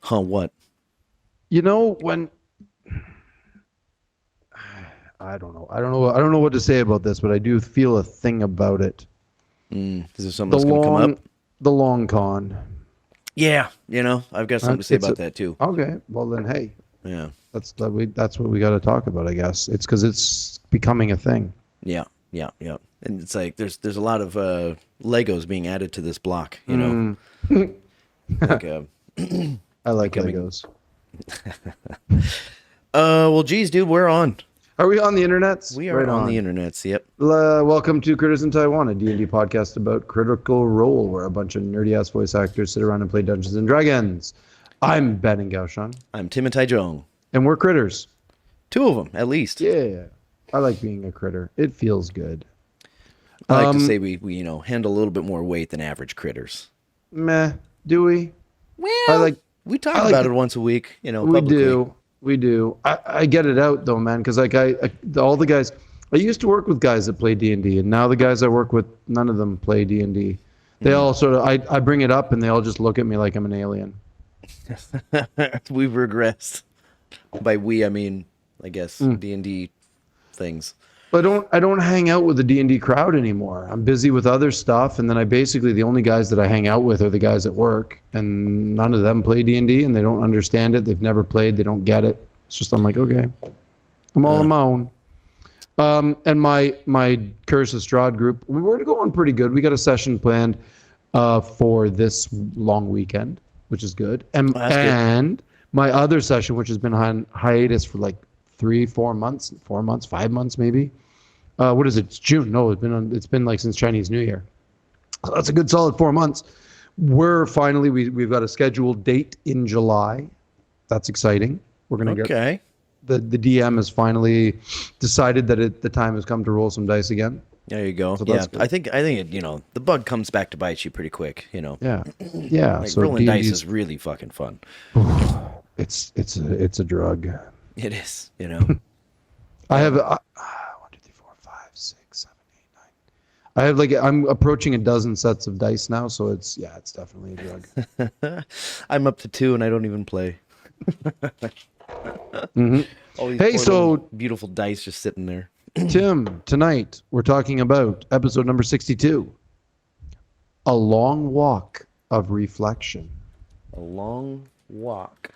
Huh, what? You know, when I don't know what to say about this, but I do feel a thing about it. Is there something The that's going to come up? long the long con. Yeah, I've got something to say It's about that too. okay. Well then, hey, Yeah. that's what we got to talk about, I guess. It's because it's becoming a thing. Yeah, yeah. And it's like there's a lot of Legos being added to this block. Mm. Like I it's like becoming Legos. well geez, dude, we're on. Are we on the internets? We are Right on the on. internets, yep. Welcome to Critters in Taiwan, a D&D podcast about Critical Role, where a bunch of nerdy-ass voice actors sit around and play Dungeons and Dragons. I'm Ben and Gaoshan, I'm Tim and Taiwan. and we're critters. Two of them, at least. Yeah, I like being a critter. It feels good. I like to say we handle a little bit more weight than average critters. Meh, do we? Well, we talk about it once a week, We publicly. do. I get it out though, man, because like all the guys, I used to work with guys that play D&D, and now the guys I work with, none of them play D&D. They all sort of, I bring it up, and they all just look at me like I'm an alien. We've regressed. By we, I mean, I guess D&D things. But I don't hang out with the D&D crowd anymore. I'm busy with other stuff, and then the only guys that I hang out with are the guys at work, and none of them play D&D, and they don't understand it. They've never played. They don't get it. It's just I'm like, okay, I'm all on my own. And my Curse of Strahd group, we're going pretty good. We got a session planned for this long weekend, which is good. And That's good. and my other session, which has been on hiatus for like 4 months, 5 months maybe. What is it? It's June. No, it's been like since Chinese New Year. So that's a good solid 4 months. We've got a scheduled date in July. That's exciting. We're gonna get Okay. the DM has finally decided that the time has come to roll some dice again. There you go. So Yeah, that's good. I think it, the bug comes back to bite you pretty quick, Yeah, yeah. Like So rolling dice D&D's is really fucking fun. it's a drug. It is, I have 1, 2, 3, 4, 5, 6, 7, 8, 9. I have I'm approaching a dozen sets of dice now, so it's definitely a drug. I'm up to 2 and I don't even play. All these Hey, poor so little beautiful dice just sitting there. Tim, tonight we're talking about episode number 62, A Long Walk of Reflection. A long walk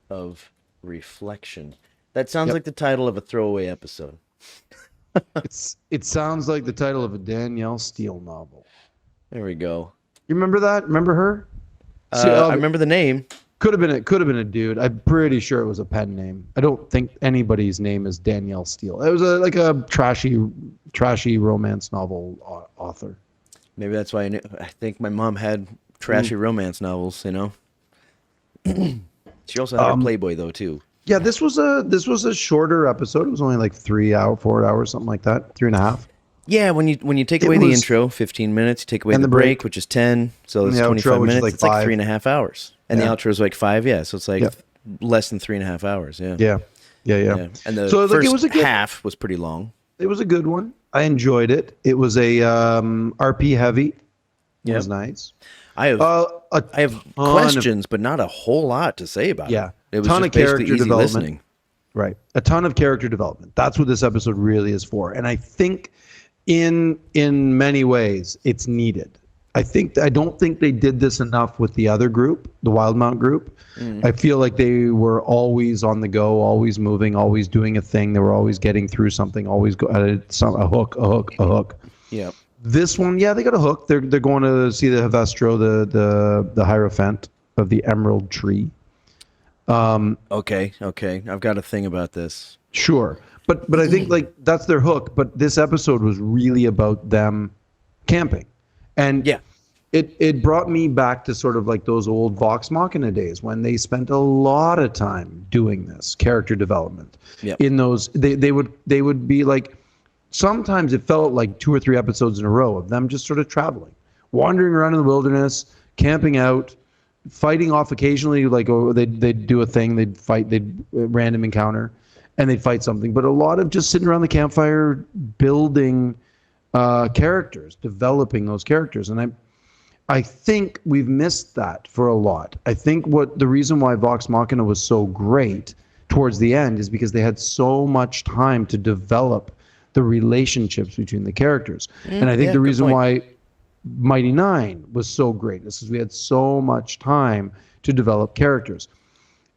of reflection. That sounds Yep. like the title of a throwaway episode. It sounds like the title of a Danielle Steele novel. There we go. You remember that? Remember her? I remember the name. Could have been a dude. I'm pretty sure it was a pen name. I don't think anybody's name is Danielle Steele. It was like a trashy romance novel author. Maybe that's why I think my mom had trashy romance novels, She also had a Playboy though too. Yeah, this was a shorter episode. It was only like 4 hours, something like that, 3.5. Yeah, when you take It away the was- intro, 15 minutes, you take away and the the break, break. which is 10, so it's And the 25 outro, which is minutes. like It's like 5. 3.5 hours. And Yeah. the outro is like 5, yeah, so it's like Yeah. less than 3.5 hours, yeah. Yeah. And the So, first it was a good, half was pretty long. it was a good one. I enjoyed it. It was a RP heavy. It Yep. was nice. I have I have ton questions, but not a whole lot to say about Yeah. it. It was Ton just of basically character easy development. listening. Right. A ton of character development. That's what this episode really is for. And I think in many ways it's needed. I don't think they did this enough with the other group, the Wildmount group. I feel like they were always on the go, always moving, always doing a thing. They were always getting through something, always a hook. Yeah. This one, yeah, they got a hook. They're going to see the Hevestro, the Hierophant of the Emerald Tree. Okay. I've got a thing about this. Sure. But I think like that's their hook. But this episode was really about them camping. And Yeah. it brought me back to sort of like those old Vox Machina days when they spent a lot of time doing this character development. Yep. In those they would be like, sometimes it felt like 2 or 3 episodes in a row of them just sort of traveling, wandering around in the wilderness, camping out, fighting off occasionally, like they'd do a thing, they'd random encounter, and they'd fight something. But a lot of just sitting around the campfire, building characters, developing those characters. And I think we've missed that for a lot. I think what the reason why Vox Machina was so great towards the end is because they had so much time to develop the relationships between the characters. And I think the reason why Mighty Nine was so great is because we had so much time to develop characters.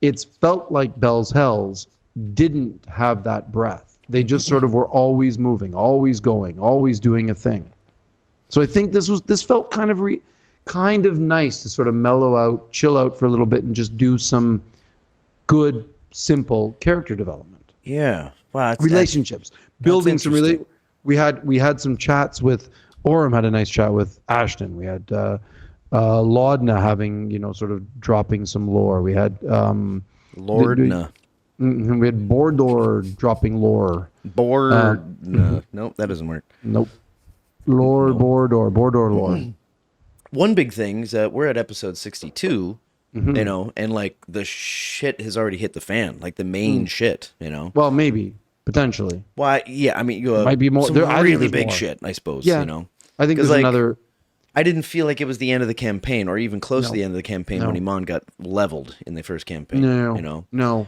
It's felt like Bell's Hells didn't have that breath. They just sort of were always moving, always going, always doing a thing. So I think this felt kind of nice to sort of mellow out, chill out for a little bit, and just do some good, simple character development. Yeah, wow, relationships, building some We had some chats with Orem. Had a nice chat with Ashton. We had Laudna having sort of dropping some lore. We had Lordna. We had Bordor dropping lore. Nope, that doesn't work. Nope. Lore, nope. Bordor lore. One big thing is that we're at episode 62, and like the shit has already hit the fan, like the main shit, Well, maybe, potentially. Well, yeah, I mean, might be more. Some really big shit, I suppose. Yeah, I think there's another. I didn't feel like it was the end of the campaign, or even close to the end of the campaign when Iman got leveled in the first campaign. No.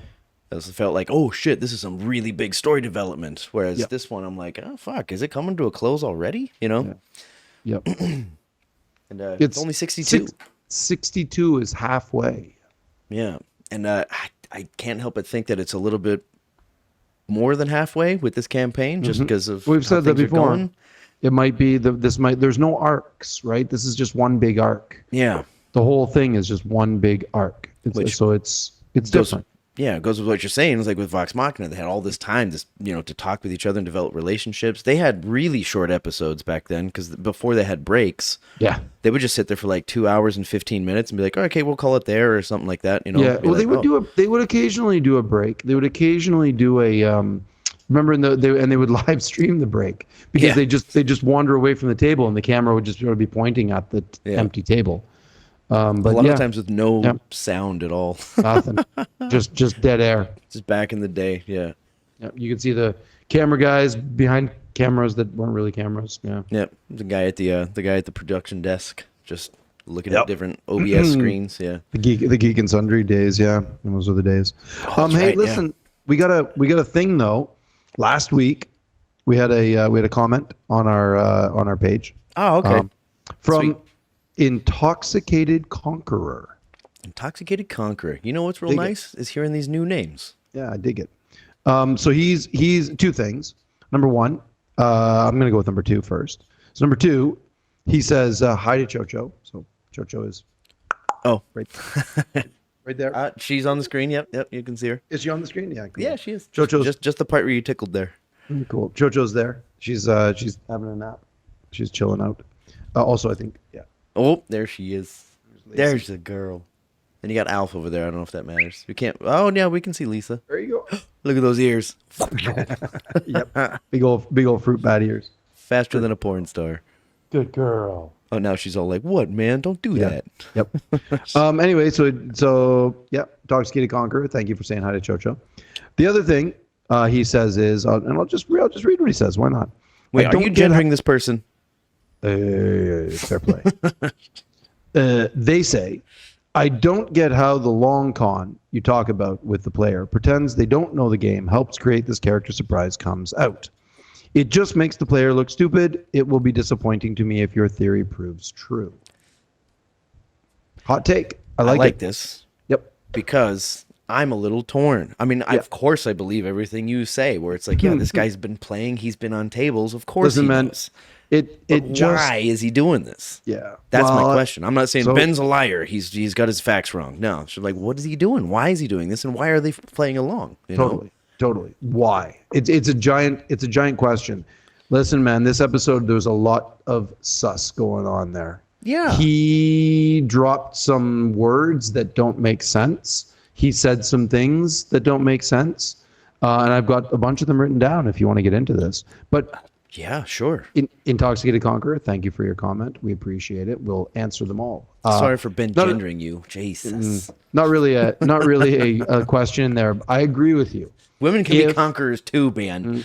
It felt like, oh shit, this is some really big story development. Whereas this one, I'm like, oh fuck, is it coming to a close already? Yep. And it's only 62. 62 is halfway. Yeah, and I can't help but think that it's a little bit more than halfway with this campaign, just because of we've said that before. It might be there's no arcs, right? This is just one big arc. Yeah, the whole thing is just one big arc. It's different. Yeah, it goes with what you're saying. It's like with Vox Machina, they had all this time to talk with each other and develop relationships. They had really short episodes back then because before they had breaks, they would just sit there for like 2 hours and 15 minutes and be like, oh, okay, we'll call it there or something like that. Yeah, well, they would occasionally do a break. They would occasionally do a remember and they would live stream the break because they just wander away from the table and the camera would just sort of be pointing at the empty table. But a lot of times with no sound at all. Nothing. Just dead air. Just back in the day, yeah. You can see the camera guys behind cameras that weren't really cameras. Yeah. Yep. The guy at the production desk just looking at different OBS screens. Yeah. The Geek and Sundry days. Yeah, those are the days. Hey, listen, we got a thing though. Last week we had a comment on our page. Oh, okay. From. Sweet. Intoxicated Conqueror. Intoxicated Conqueror. You know what's real nice is hearing these new names. Yeah, I dig it. So he's two things. Number one, I'm going to go with number two first. So number two, he says hi to Chocho. So Chocho is right there. She's on the screen. Yep, you can see her. Is she on the screen? Yeah, cool. Yeah, she is. Chocho's just the part where you tickled there. Cool. Chocho's there. She's having a nap. She's chilling out. Also, I think Oh, there she is. There's the girl. And you got Alf over there. I don't know if that matters. We can't. Oh, yeah, we can see Lisa. There you go. Look at those ears. Yep. Big old fruit bat ears. Faster than a porn star. Good girl. Oh, now she's all like, "What, man? Don't do that." Yep. Anyway, so Intoxicated Conqueror. Thank you for saying hi to Chocho. The other thing he says is, and I'll just read what he says. Why not? Wait, are you gendering this person? Fair play. They say, I don't get how the long con you talk about with the player pretends they don't know the game helps create this character surprise comes out. It just makes the player look stupid. It will be disappointing to me if your theory proves true. Hot take. I like this. Yep. Because I'm a little torn. I mean, of course I believe everything you say, where it's like, this guy's been playing. He's been on tables. Of course he knows. Why is he doing this? Yeah, that's my question. I'm not saying Ben's a liar. He's got his facts wrong. No, so like, what is he doing? Why is he doing this? And why are they playing along? Totally. Why? It's a giant question. Listen, man, this episode there's a lot of sus going on there. Yeah, he dropped some words that don't make sense. He said some things that don't make sense, and I've got a bunch of them written down. If you want to get into this, but. Yeah, sure. Intoxicated Conqueror, thank you for your comment. We appreciate it. We'll answer them all. Sorry for Ben gendering you. Jesus. Not really a question there. I agree with you. Women can be conquerors too, Ben.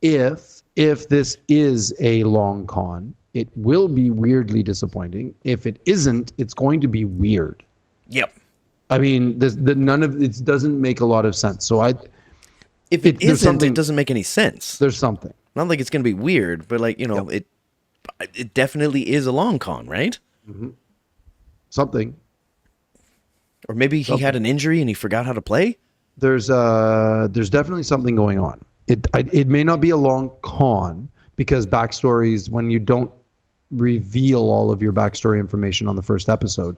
If this is a long con, it will be weirdly disappointing. If it isn't, it's going to be weird. Yep. I mean, none of it doesn't make a lot of sense. So if it isn't, it doesn't make any sense. There's something. Not like it's going to be weird, but like, it definitely is a long con, right? Mm-hmm. Something. Or maybe he had an injury and he forgot how to play. There's definitely something going on. It may not be a long con, because backstories, when you don't reveal all of your backstory information on the first episode,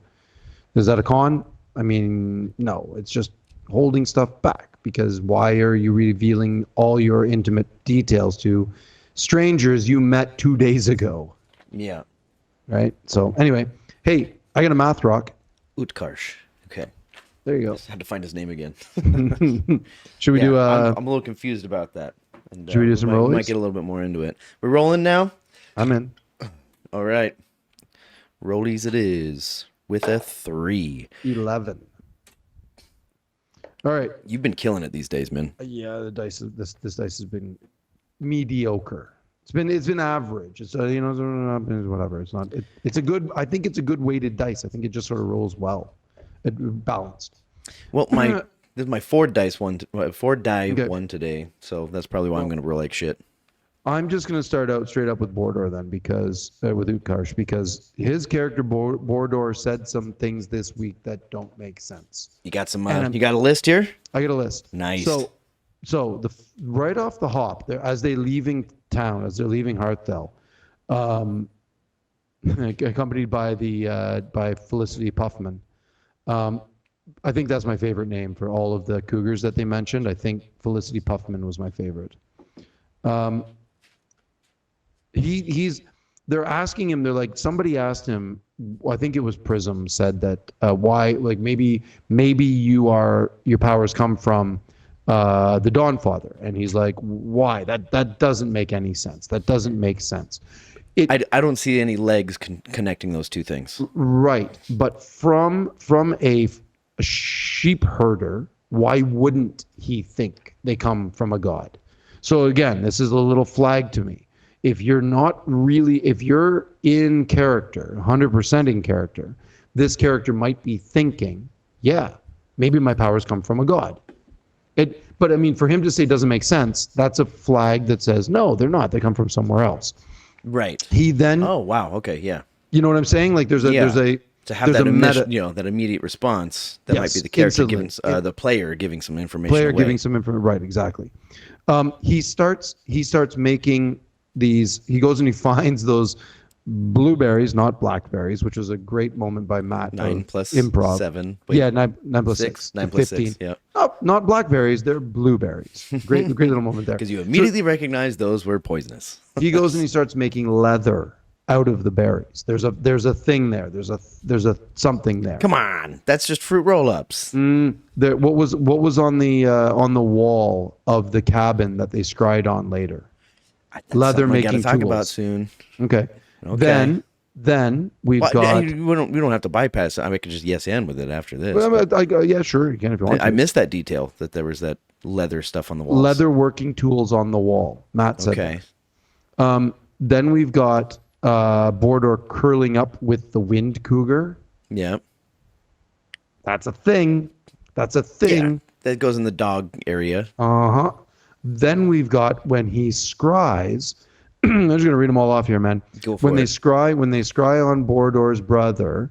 is that a con? I mean, no, it's just holding stuff back, because why are you revealing all your intimate details to strangers you met 2 days ago? Yeah. Right? So anyway, hey, I got a math rock. Utkarsh. Okay. There you go. Just had to find his name again. Should we do I'm a little confused about that. And, should we do some rollies? We might get a little bit more into it. We're rolling now? I'm in. All right. Rollies it is with a 3. 11. All right. You've been killing it these days, man. Yeah, the dice. This dice has been mediocre. It's been average. It's whatever. It's not. It's a good. I think it's a good weighted dice. I think it just sort of rolls well. It balanced. Well, this is my 4 die one today, so that's probably why I'm going to roll like shit. I'm just going to start out straight up with Bordor then, because with Utkarsh, because his character Bordor said some things this week that don't make sense. You got some? You got a list here? I got a list. Nice. So right off the hop, as they're leaving town, as they're leaving Hearthdale, accompanied by Felicity Puffman. I think that's my favorite name for all of the cougars that they mentioned. I think Felicity Puffman was my favorite. They're asking him, they're like, somebody asked him, I think it was Prism said that, why, like maybe your powers come from the Dawnfather. And he's like, why? That doesn't make any sense. That doesn't make sense. I don't see any legs connecting those two things. Right. But from a sheep herder, why wouldn't he think they come from a god? So again, this is a little flag to me. If you're in character, 100% in character, this character might be thinking, yeah, maybe my powers come from a god. But I mean, for him to say it doesn't make sense, that's a flag that says, no, they're not. They come from somewhere else. Right. He then. Oh, wow. Okay. Yeah. You know what I'm saying? Like there's a to have that immediate response, that might be the character giving the player giving some information. Right, exactly. He starts making these. He goes and he finds those blueberries, not blackberries, which was a great moment by Matt. 9 plus improv. 7. Wait, yeah, 9 plus 6. 9 plus 15. 6. Yeah. Oh, not blackberries. They're blueberries. Great little moment there. Because you immediately recognize those were poisonous. He goes and he starts making leather out of the berries. There's a thing there. There's a something there. Come on, that's just fruit roll-ups. What was on the wall of the cabin that they scryed on later? Leather making tools. Talk about soon. Okay. Then we've got. We don't have to bypass it. I mean, I could just yes and with it after this. Yeah, sure, you can if you want. I missed that detail that there was that leather stuff on the wall. Leather working tools on the wall. Matt said. Okay. Then we've got Bordor curling up with the wind cougar. Yeah. That's a thing. Yeah, that goes in the dog area. Uh-huh. Then we've got when he scries. I'm just gonna read them all off here, man. Go for when it. they scry on Bordor's brother.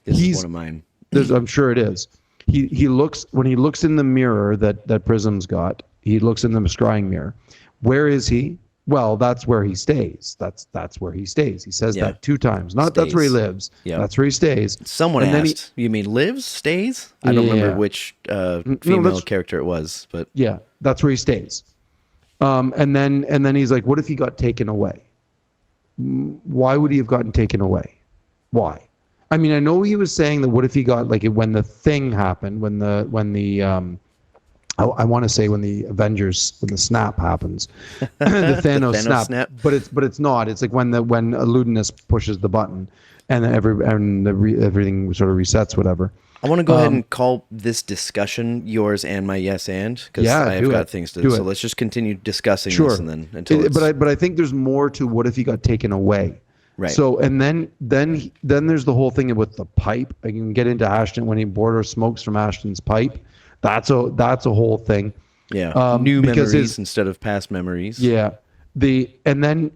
He's one of mine. I'm sure it is. He looks in the mirror that Prism's got. He looks in the scrying mirror. Where is he? Well, that's where he stays. That's where he stays. He says that 2 times. Not stays. That's where he lives. Yeah. That's where he stays. Someone asked, you mean lives, stays? I don't remember which female character it was, but yeah, that's where he stays. And then he's like, what if he got taken away? Why would he have gotten taken away? Why? I mean, I know he was saying that what if he got, like, when the thing happened, when the I want to say when the snap happens, the Thanos snap. But it's not. It's like when Ludinus pushes the button, and everything sort of resets, whatever. I want to go ahead and call this discussion yours and my yes and, because I've got things to do. So let's just continue discussing this and then until but I think there's more to what if he got taken away. Right. So and then there's the whole thing with the pipe. I can get into Ashton when he Border smokes from Ashton's pipe. That's a whole thing. Yeah. New memories instead of past memories. Yeah. And then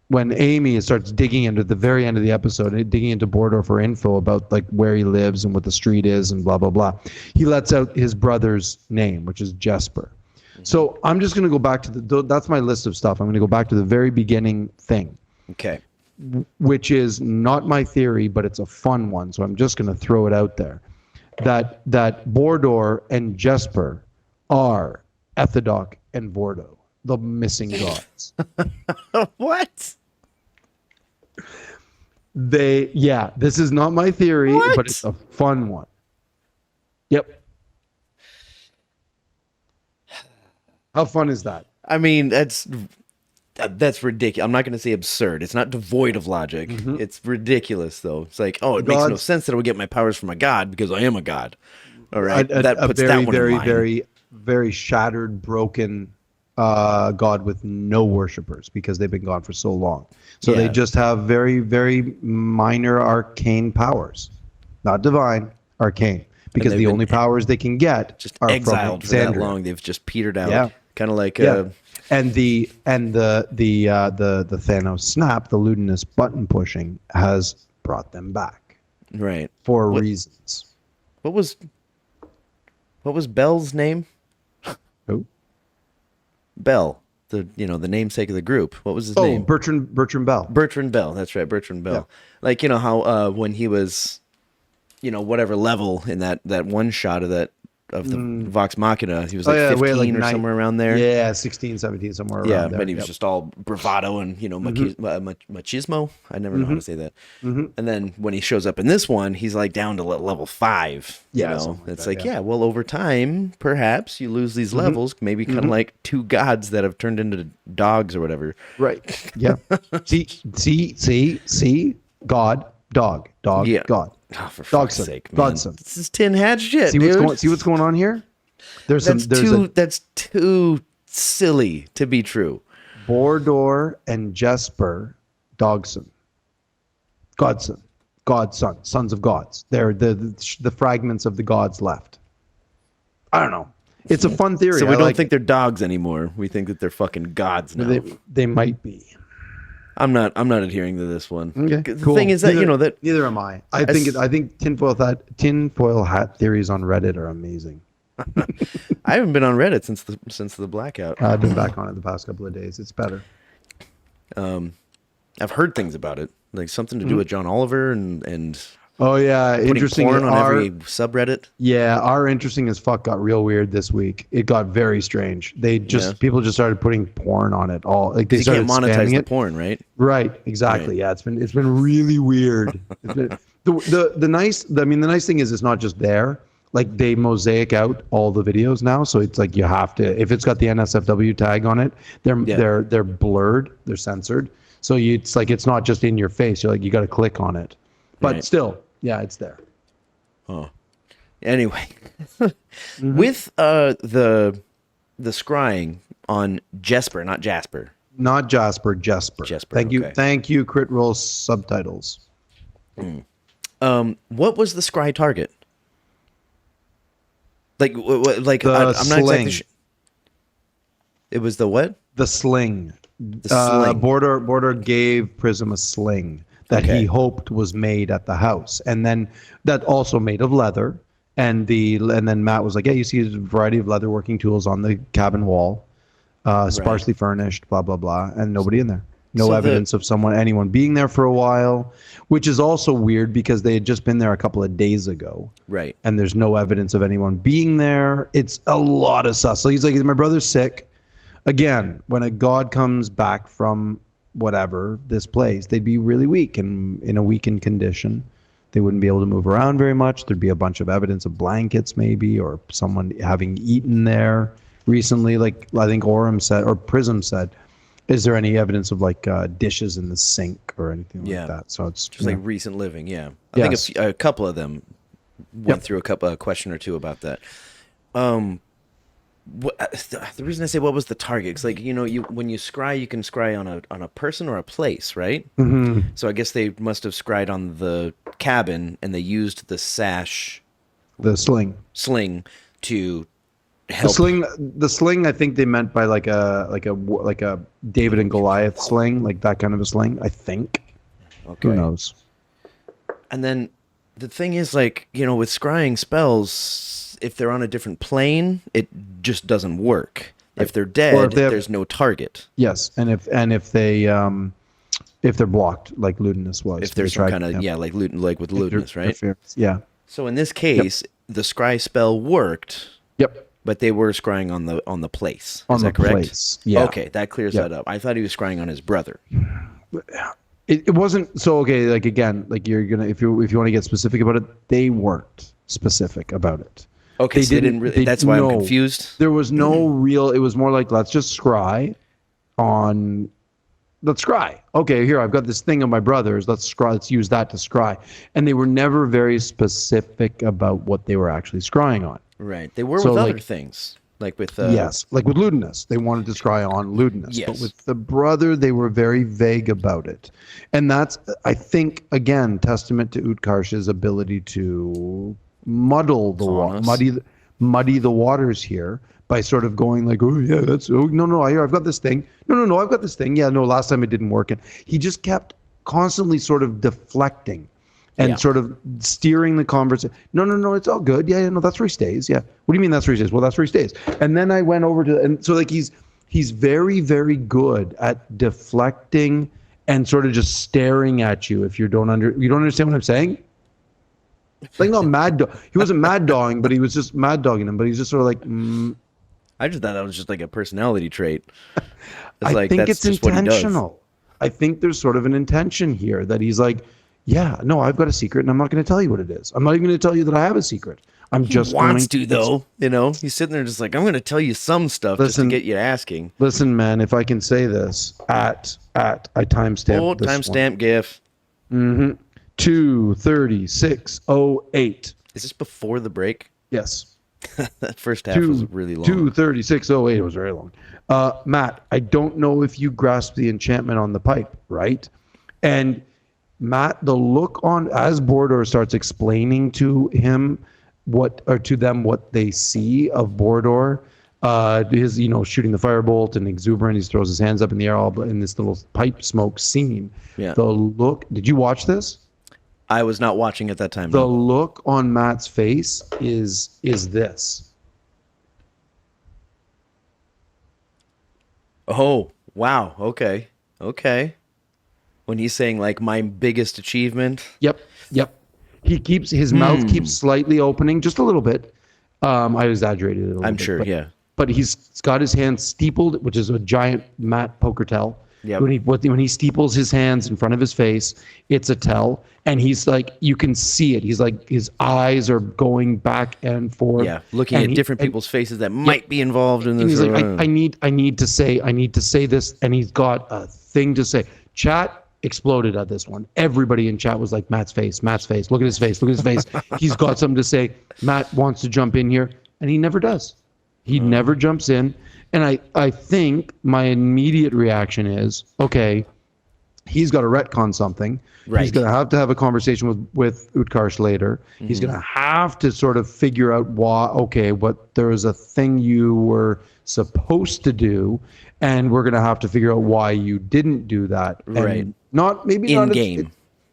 when Amy starts digging into the very end of the episode, digging into Bordor for info about like where he lives and what the street is and blah blah blah, he lets out his brother's name, which is Jesper. So I'm just going to go back to that's my list of stuff. I'm going to go back to the very beginning thing. Okay. Which is not my theory, but it's a fun one. So I'm just going to throw it out there. That Bordor and Jesper are Ethodok and Vordo, the missing gods. What? This is not my theory, but it's a fun one. Yep. How fun is that? I mean, that's ridiculous. I'm not going to say absurd. It's not devoid of logic. Mm-hmm. It's ridiculous, though. It's like, it makes no sense that I would get my powers from a god because I am a god. All right, that puts that one in line. Very, very shattered, broken god with no worshippers because they've been gone for so long. So they just have very, very minor arcane powers, not divine, arcane. Because the only powers they can get just are exiled from for that long. They've just petered out. Yeah. Kind of like and the Thanos snap, the Ludinous button pushing has brought them back. Right. For reasons. What was Bell's name? Who? Bell. The namesake of the group. What was his name? Bertrand Bell. Bertrand Bell. That's right, Bertrand Bell. Yeah. Like how when he was whatever level in that one shot of the Vox Machina, he was like 15 or somewhere around there. Yeah, 16, 17, somewhere around there. Yeah, but he was just all bravado and machismo. I never know how to say that. Mm-hmm. And then when he shows up in this one, he's like down to level 5. It's well, over time, perhaps you lose these levels, maybe kind of like two gods that have turned into dogs or whatever. Right. Yeah. see, God, dog, God. Oh, for fuck's sake, man. Godson. This is Tin Hat shit, see what's going on here? That's too silly to be true. Bordor and Jesper, Godson, sons of gods. They're the fragments of the gods left. I don't know. It's a fun theory. So we don't think they're dogs anymore. We think that they're fucking gods now. They might be. I'm not adhering to this one. Okay, the thing is that that neither am I. I think tinfoil hat theories on Reddit are amazing. I haven't been on Reddit since the blackout. I've been back on it the past couple of days. It's better. I've heard things about it, like something to do with John Oliver and oh yeah, interesting. Porn on every subreddit. Yeah, our interesting as fuck got real weird this week. It got very strange. People just started putting porn on it all. Like they started can't monetize the porn, right? Right, exactly. Right. Yeah, it's been really weird. The nice thing is it's not just there. Like they mosaic out all the videos now, so it's like you have to, if it's got the NSFW tag on it, they're blurred, they're censored. So it's like it's not just in your face. You're like you got to click on it, but still. Yeah, it's there. Oh, anyway, with the scrying on Jesper, not Jasper. Not Jasper. Thank you, Crit Roll subtitles. What was the scry target? I'm not exactly. It was the what? The sling. Bordor gave Prism a sling that he hoped was made at the house, and then that also made of leather. And then Matt was like, "Yeah, you see a variety of leatherworking tools on the cabin wall, sparsely furnished, blah blah blah, and nobody in there. No evidence of anyone being there for a while, which is also weird because they had just been there a couple of days ago, right? And there's no evidence of anyone being there. It's a lot of sus. So he's like, "My brother's sick." Again, when a god comes back from whatever this place, they'd be really weak and in a weakened condition. They wouldn't be able to move around very much. There'd be a bunch of evidence of blankets maybe, or someone having eaten there recently, like I think Orem said or Prism said. Is there any evidence of like dishes in the sink or anything like that? So it's just like recent living. Yeah, I think a couple of them went through a question or two about that. The reason I say what was the target? Because like when you scry, you can scry on a person or a place, right? Mm-hmm. So I guess they must have scried on the cabin, and they used the sling to help. The sling. I think they meant by like a David and Goliath sling, like that kind of a sling. I think. Okay. Who knows? And then the thing is, like with scrying spells, if they're on a different plane, it just doesn't work. If they're dead, there's no target. Yes, and if they're blocked, like Ludinus was. If there's some kind of like with Ludinus, right? Yeah. So in this case, the scry spell worked. Yep. But they were scrying on the place. Is that correct? Place. Yeah. Okay, that clears that up. I thought he was scrying on his brother. It wasn't so okay. Like again, like you're gonna if you want to get specific about it, they weren't specific about it. Okay, so they didn't really. That's why I'm confused. There was no real. It was more like let's just scry on. Let's scry. Okay, here I've got this thing of my brother's. Let's scry. Let's use that to scry. And they were never very specific about what they were actually scrying on. Right. They were with other things, like with yes, like with Ludinus. They wanted to scry on Ludinus. Yes. But with the brother, they were very vague about it. And that's, I think, again, testament to Utkarsh's ability to muddy the waters here by sort of going like, oh yeah, I've got this thing. No, I've got this thing. Yeah, no, last time it didn't work. And he just kept constantly sort of deflecting and sort of steering the conversation. No, it's all good. Yeah, no, that's where he stays. Yeah. What do you mean that's where he stays? Well, that's where he stays. And then I went over to, and so like he's very, very good at deflecting and sort of just staring at you if you don't understand what I'm saying? Like not mad dog. He wasn't mad dogging, but he was just mad dogging him. But he's just sort of like. I just thought that was just like a personality trait. I think it's intentional. I think there's sort of an intention here that he's like, yeah, no, I've got a secret, and I'm not going to tell you what it is. I'm not even going to tell you that I have a secret. I'm just wants to though. He's sitting there just like, I'm going to tell you some stuff just to get you asking. Listen, man, if I can say this at I timestamp. Oh, timestamp GIF. 2:36:08. Is this before the break? Yes. That first half was really long. 2:36:08. It was very long. Matt, I don't know if you grasp the enchantment on the pipe, right? And Matt, the look on as Bordor starts explaining to him what they see of Bordor, his shooting the firebolt and exuberant, he throws his hands up in the air all in this little pipe smoke scene. Yeah. The look. Did you watch this? I was not watching at that time. The look on Matt's face is this. Oh, wow. Okay. When he's saying like my biggest achievement. Yep. He keeps his mouth keeps slightly opening just a little bit. I exaggerated it a little bit. I'm sure, yeah. But he's got his hands steepled, which is a giant Matt poker tell. Yep. When he steeples his hands in front of his face, it's a tell, and he's like, you can see it. He's like, his eyes are going back and forth. Yeah, looking at different people's faces that might be involved in this. And he's like, I need to say this, and he's got a thing to say. Chat exploded at this one. Everybody in chat was like, Matt's face. Look at his face. He's got something to say. Matt wants to jump in here, and he never does. He never jumps in. And I think my immediate reaction is, okay, he's got to retcon something. Right. He's going to have a conversation with Utkarsh later. Mm-hmm. He's going to have to sort of figure out why, there is a thing you were supposed to do, and we're going to have to figure out why you didn't do that. Right. And not in game.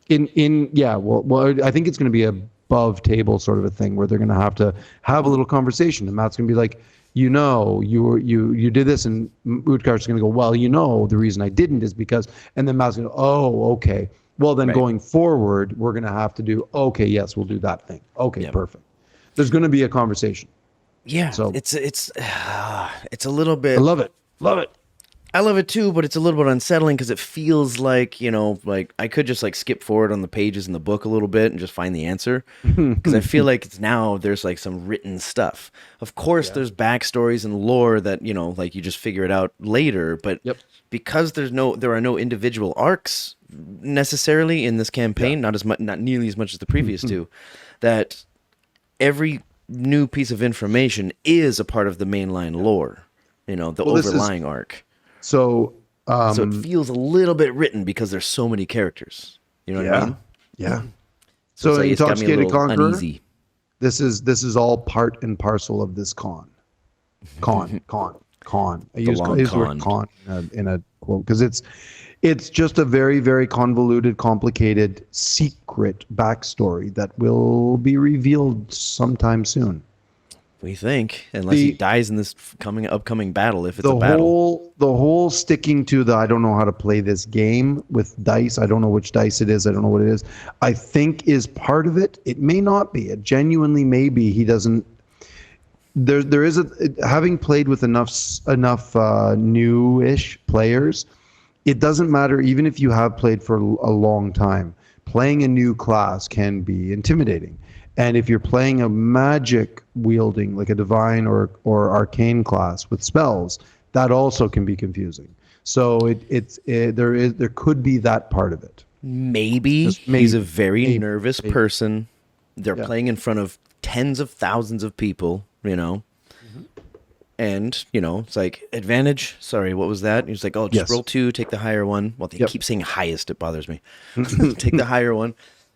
Well, I think it's going to be above table sort of a thing where they're going to have a little conversation, and Matt's going to be like, you did this, and Utkarsh is going to go, well, the reason I didn't is because, and then Matt's going to go, oh, okay. Well, then going forward, we're going to have to do, okay, yes, we'll do that thing. Okay, perfect. There's going to be a conversation. Yeah. So it's a little bit. I love it. I love it too, but it's a little bit unsettling because it feels like, like I could just like skip forward on the pages in the book a little bit and just find the answer. Because I feel like it's now there's like some written stuff. Of course, there's backstories and lore that, like you just figure it out later. But because there are no individual arcs necessarily in this campaign, not nearly as much as the previous two, that every new piece of information is a part of the mainline lore, the overlying arc. So it feels a little bit written because there's so many characters. You know what I mean? Yeah. So So it's got me a Intoxicated little Conqueror, uneasy. this is all part and parcel of this con. I use the word con in a quote because it's just a very, very convoluted, complicated, secret backstory that will be revealed sometime soon. We think, unless he dies in this upcoming battle, if it's a battle. The whole sticking to I don't know how to play this game with dice. I don't know which dice it is. I don't know what it is. I think is part of it. It may not be. It genuinely may be. He doesn't. There is having played with enough newish players. It doesn't matter even if you have played for a long time. Playing a new class can be intimidating. And if you're playing a magic wielding, like a divine or arcane class with spells, that also can be confusing. So there could be that part of it. Maybe he's a very nervous person. They're playing in front of tens of thousands of people, and it's like advantage. Sorry, what was that? And he's like, oh, just roll 2, take the higher one. Well, they keep saying highest. It bothers me. Take the higher one.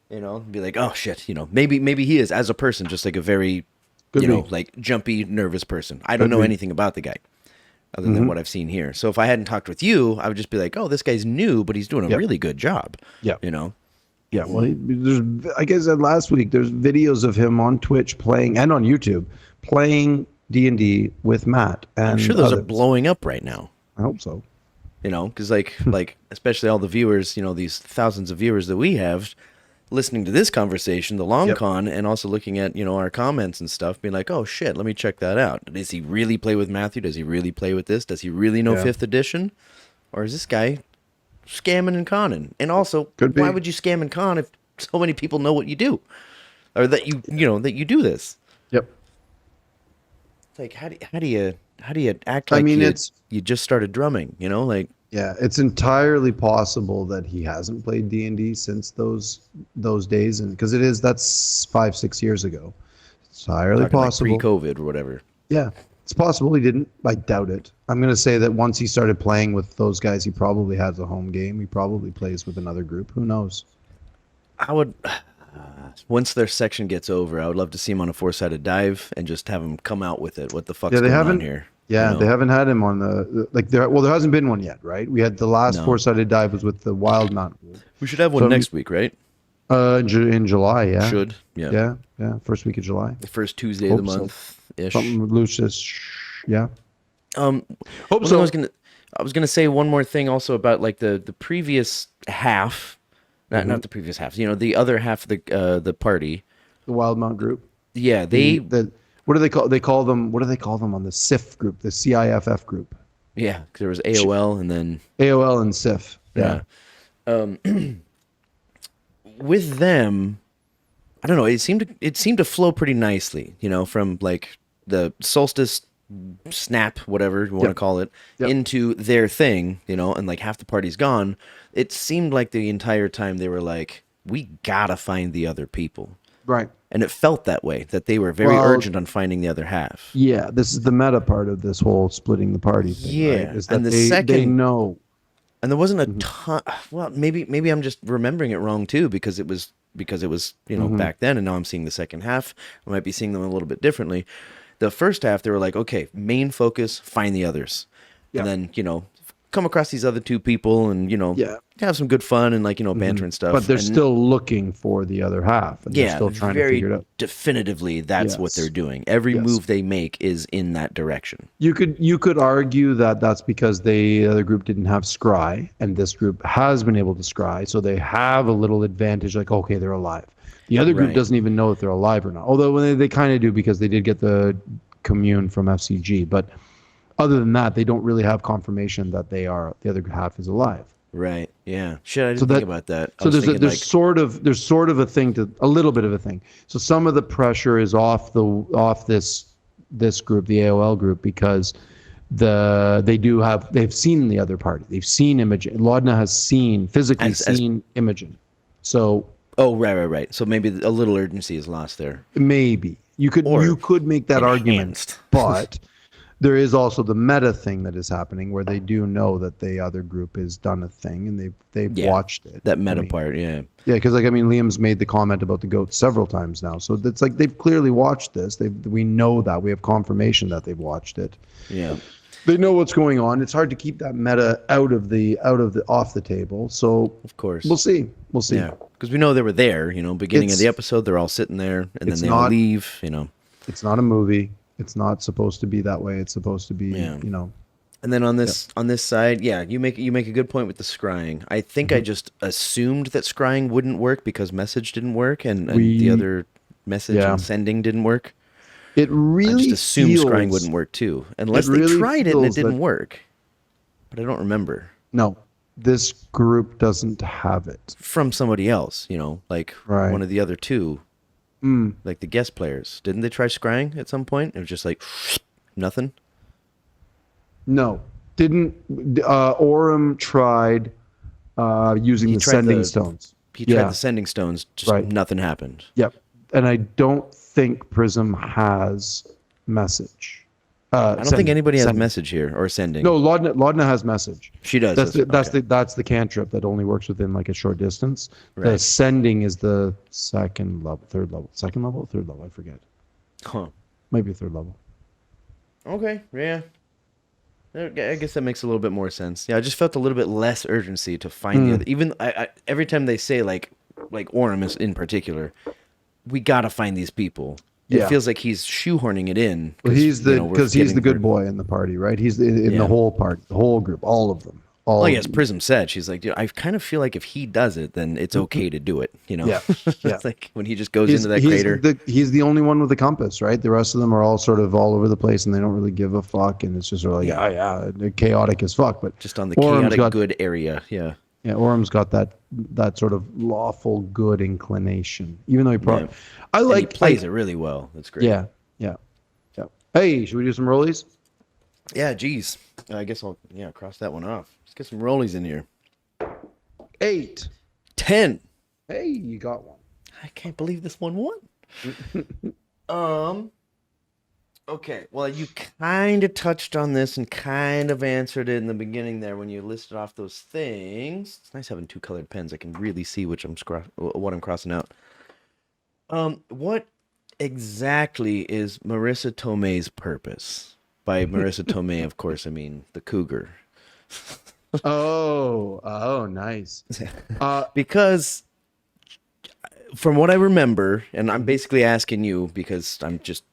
Be like, oh shit, maybe he is as a person just like a very, like jumpy, nervous person. I don't know anything about the guy other than what I've seen here. So if I hadn't talked with you, I would just be like, oh, this guy's new, but he's doing a really good job. Yeah. Yeah. Well, I guess last week there's videos of him on Twitch playing and on YouTube playing D&D with Matt. And I'm sure those are blowing up right now. I hope so. Because like especially all the viewers, these thousands of viewers that we have. Listening to this conversation, the long con, and also looking at, our comments and stuff, being like, oh shit, let me check that out. Does he really play with Matthew? Does he really play with this? Does he really know 5th edition? Or is this guy scamming and conning? And also, why would you scam and con if so many people know what you do? Or that that you do this? Yep. It's like, how do you act like you just started drumming, Yeah, it's entirely possible that he hasn't played D&D since those days, and because that's 5-6 years ago. It's entirely possible. Like pre-COVID or whatever. Yeah, it's possible he didn't. I doubt it. I'm going to say that once he started playing with those guys, he probably has a home game. He probably plays with another group. Who knows? I would. Once their section gets over, I would love to see him on a 4-sided dive and just have him come out with it. What the fuck's going on here? Yeah, they haven't had him on there hasn't been one yet, right? We had the last 4-sided dive was with the Wild Mountain group. We should have one next week, right? In July, yeah. Should, yeah. Yeah, first week of July. The first Tuesday of the month-ish. Something loose, yeah. Hope so. I was gonna say one more thing also about like the previous half, not the previous half. The other half of the party. The Wild Mountain group. Yeah, what do they call? What do they call them on the CIF group? The CIFF group. Yeah, because there was AOL and then AOL and CIF. Yeah. With them, I don't know. It seemed to flow pretty nicely. From like the solstice snap, whatever you want to call it, into their thing. And like half the party's gone. It seemed like the entire time they were like, we gotta find the other people. Right. And it felt that way, that they were very urgent on finding the other half. Yeah, this is the meta part of this whole splitting the party thing. Yeah, right? Is that they know. And there wasn't a ton. Well, maybe I'm just remembering it wrong too, because it was back then, and now I'm seeing the second half. I might be seeing them a little bit differently. The first half, they were like, okay, main focus, find the others, and then come across these other two people and have some good fun and banter and stuff. But they're still looking for the other half. And they're still trying to figure it out. Definitively, that's what they're doing. Every move they make is in that direction. You could argue that that's because the other group didn't have scry, and this group has been able to scry, so they have a little advantage. Like, okay, they're alive. The other group doesn't even know if they're alive or not. Although they kind of do because they did get the commune from FCG, but. Other than that, they don't really have confirmation that the other half is alive. Right. Yeah. Shit, I didn't think about that. So there's sort of a thing a little bit of a thing. So some of the pressure is off this group, the AOL group, because they've seen the other party. They've seen Imogen. Laudna has physically seen Imogen. So right. So maybe a little urgency is lost there. Maybe you could make that argument, but there is also the meta thing that is happening where they do know that the other group has done a thing and they've watched it. That meta part, yeah. Yeah, because Liam's made the comment about the goats several times now, so it's like they've clearly watched this. We know that, we have confirmation that they've watched it. Yeah, they know what's going on. It's hard to keep that meta off the table. So of course we'll see. Yeah, because we know they were there. Beginning of the episode, they're all sitting there, and then they all leave. It's not a movie. It's not supposed to be that way. It's supposed to be, And then on this side, you make a good point with the scrying. I think I just assumed that scrying wouldn't work because message didn't work, and the other message and sending didn't work. It really I just assumed scrying wouldn't work too, unless they tried it and it didn't work. But I don't remember. No, this group doesn't have it from somebody else. Like one of the other two. Like the guest players. Didn't they try scrying at some point? It was just like nothing? No. Didn't Orem tried using the sending stones. He tried the sending stones, just nothing happened. Yep. And I don't think Prism has message. I don't think anybody has message here or sending. No, Laudna has message. She does. That's the cantrip that only works within like a short distance. Right. The sending is the second level, third level, I forget. Huh? Maybe third level. Okay. Yeah. I guess that makes a little bit more sense. Yeah, I just felt a little bit less urgency to find the other. Even every time they say like Orem is in particular, we gotta find these people. It feels like he's shoehorning it in. Well, he's the good boy in the party, right? He's in the whole party, the whole group, all of them. Well, yes, Prism said, she's like, dude, I kind of feel like if he does it, then it's okay to do it. Yeah. It's like when he just goes into that crater. He's the only one with a compass, right? The rest of them are all sort of all over the place, and they don't really give a fuck, and it's just sort of like, they're chaotic as fuck. But just on the chaotic good area, yeah. Yeah, Orem's got that sort of lawful good inclination, even though he probably. He plays it really well. That's great. Yeah. Hey, should we do some rollies? Yeah, geez. I guess I'll cross that one off. Let's get some rollies in here. 8. 10. Hey, you got one. I can't believe this one won. Okay, well, you kind of touched on this and kind of answered it in the beginning there when you listed off those things. It's nice having two colored pens. I can really see what I'm crossing out. What exactly is Marissa Tomei's purpose? By Marissa Tomei, of course, I mean the cougar. Oh, nice. Because from what I remember, and I'm basically asking you because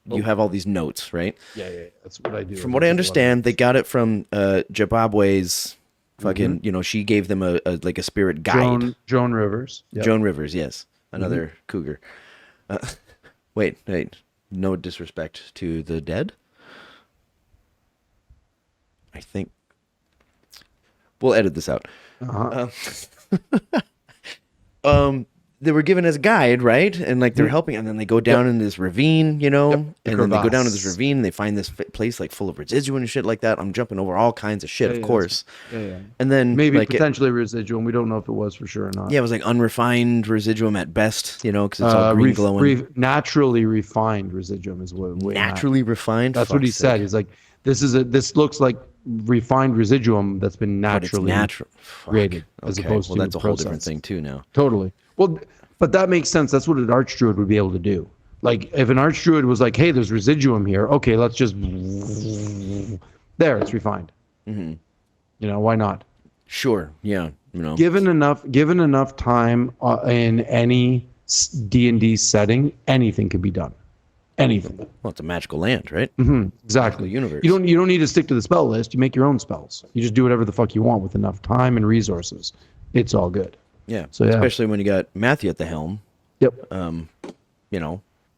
you have all these notes, right? Yeah, that's what I do. From what I understand, they got it from Jababwe's fucking, she gave them a spirit guide. Joan Rivers. Yep. Joan Rivers, yes. Another cougar. Wait, no disrespect to the dead. I think we'll edit this out. They were given as a guide, right? And they're helping, and then they go down in this ravine, and then they go down to this ravine, and they find this place full of residuum and shit like that. I'm jumping over all kinds of shit, of course. Yeah. And then maybe potentially residuum. We don't know if it was for sure or not. Yeah, it was unrefined residuum at best, because it's all green glowing. Naturally refined residuum is what. Naturally refined. That's what he said. He's like, this looks like refined residuum that's been naturally created, as opposed to that's a whole different thing too now. Totally. Well, but that makes sense. That's what an archdruid would be able to do. Like if an archdruid was like, hey, there's residuum here. Okay, let's just there. It's refined. Mm-hmm. Why not? Sure. Yeah. Given enough time in any D&D setting, anything can be done. Anything. Well, it's a magical land, right? Mm-hmm. Exactly. Universe. You don't need to stick to the spell list. You make your own spells. You just do whatever the fuck you want with enough time and resources. It's all good. Yeah. So especially when you got Matthew at the helm. Yep.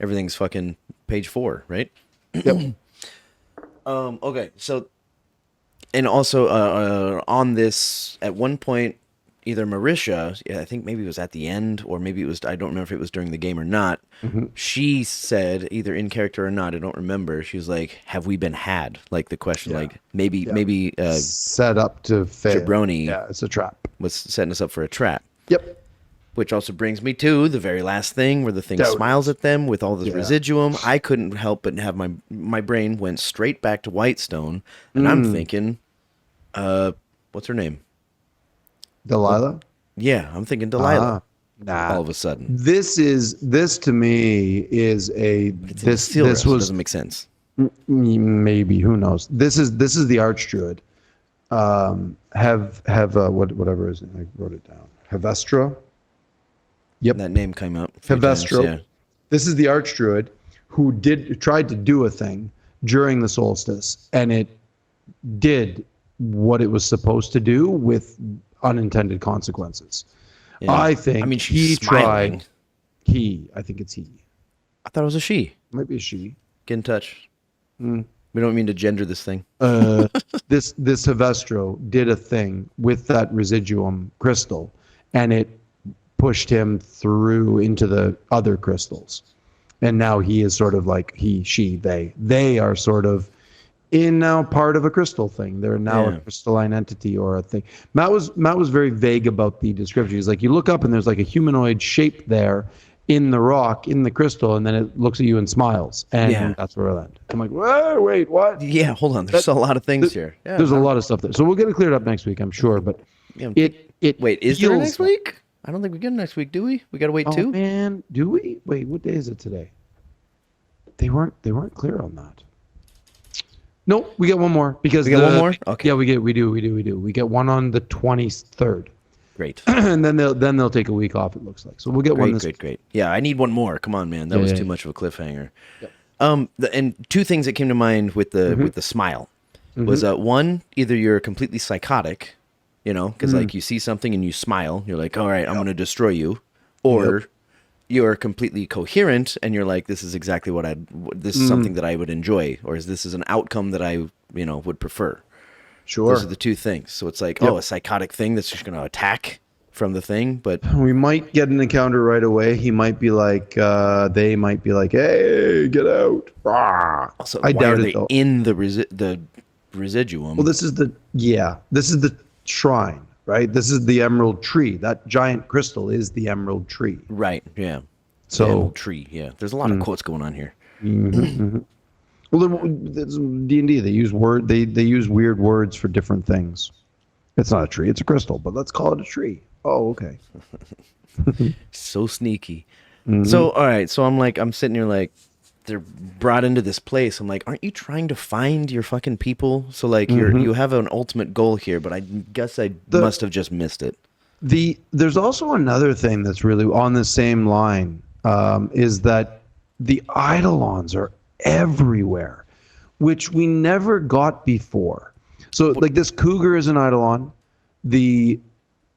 Everything's fucking page 4, right? Yep. Okay. So And also on this, at one point, either Marisha, I think maybe it was at the end, or maybe it was, I don't remember if it was during the game or not. She said, either in character or not, I don't remember. She was like, "Have we been had?" Like the question, like maybe set up to fail. Jabroni, Yeah, it's a trap. Was setting us up for a trap. Yep. Which also brings me to the very last thing, where the thing smiles at them with all this residuum. I couldn't help but have my brain went straight back to Whitestone, and I'm thinking, what's her name? Delilah? Yeah, I'm thinking Delilah. Nah. All of a sudden. This to me is this was doesn't make sense. Maybe, who knows? This is the Archdruid. Whatever is it? I wrote it down. Hevestra. Yep. That name came up. Hevestra. Yeah. This is the Archdruid who tried to do a thing during the solstice, and it did what it was supposed to do with unintended consequences. Yeah. I think she's smiling. I think it's he. I thought it was a she. Might be a she. Get in touch. We don't mean to gender this thing. This Hevestro did a thing with that residuum crystal, and it pushed him through into the other crystals. And now he is sort of like they are sort of in now part of a crystal thing. They're now a crystalline entity or a thing. Matt was very vague about the description. He's like, you look up and there's like a humanoid shape there in the rock, in the crystal, and then it looks at you and smiles. And that's where I land. I'm like, wait, what? Yeah, hold on. There's a lot of things here. Yeah, there's a lot of stuff there. So we'll get it cleared up next week, I'm sure. But wait, is there next week? I don't think we get it next week, do we? We got to wait too? Oh, man, do we? Wait, what day is it today? They weren't clear on that. No, we get one more because we get one more. Okay. Yeah, we do. We get one on the 23rd. Great. And then they'll take a week off. It looks like. So we'll get one. Great. Yeah, I need one more. Come on, man. That was too much of a cliffhanger. Yep. And two things that came to mind with the smile was one, either you're completely psychotic, because like you see something and you smile, you're like, all right, I'm going to destroy you, or you're completely coherent and you're like, this is exactly this is something that I would enjoy, or this is an outcome that I, would prefer. Sure. Those are the two things. So it's like, a psychotic thing that's just going to attack from the thing, but we might get an encounter right away. He might be like, they might be like, hey, get out. Also, I doubt it though. In the residuum. Well, this is the shrine. Right, this is the emerald tree. That giant crystal is the emerald tree. Right. Yeah. So the emerald tree. Yeah. There's a lot of quotes going on here. Well, D&D. They use They use weird words for different things. It's not a tree. It's a crystal. But let's call it a tree. Oh, okay. So sneaky. So all right. So I'm sitting here like, they're brought into this place. I'm like, aren't you trying to find your fucking people? So like you have an ultimate goal here, but I guess I must have just missed it. There's also another thing that's really on the same line, is that the Eidolons are everywhere, which we never got before. So like this cougar is an Eidolon. The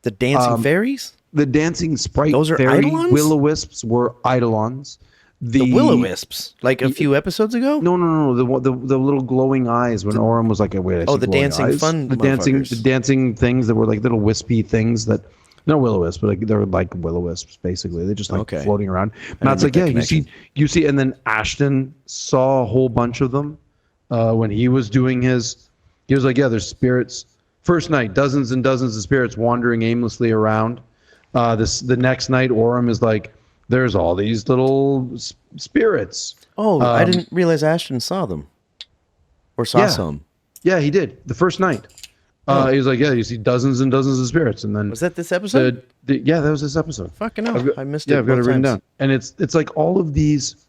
dancing fairies? The dancing sprite Those are fairy Eidolons? will-o-wisps were Eidolons. The will-o-wisps, like a few episodes ago? No. The little glowing eyes when Orem was like a weird. The dancing eyes. The dancing things that were like little wispy things that, no will-o-wisps, but they're like will-o-wisps basically. They're just like floating around. Matt's like, you see, and then Ashton saw a whole bunch of them when he was doing his. He was like, there's spirits. First night, dozens and dozens of spirits wandering aimlessly around. The next night, Orem is like, there's all these little spirits. Oh, I didn't realize Ashton saw them. Or saw some. Yeah, he did. The first night. He was like, you see dozens and dozens of spirits. And then was that this episode? That was this episode. Fucking hell. I missed it. Yeah, I've got it written down. And it's like all of these.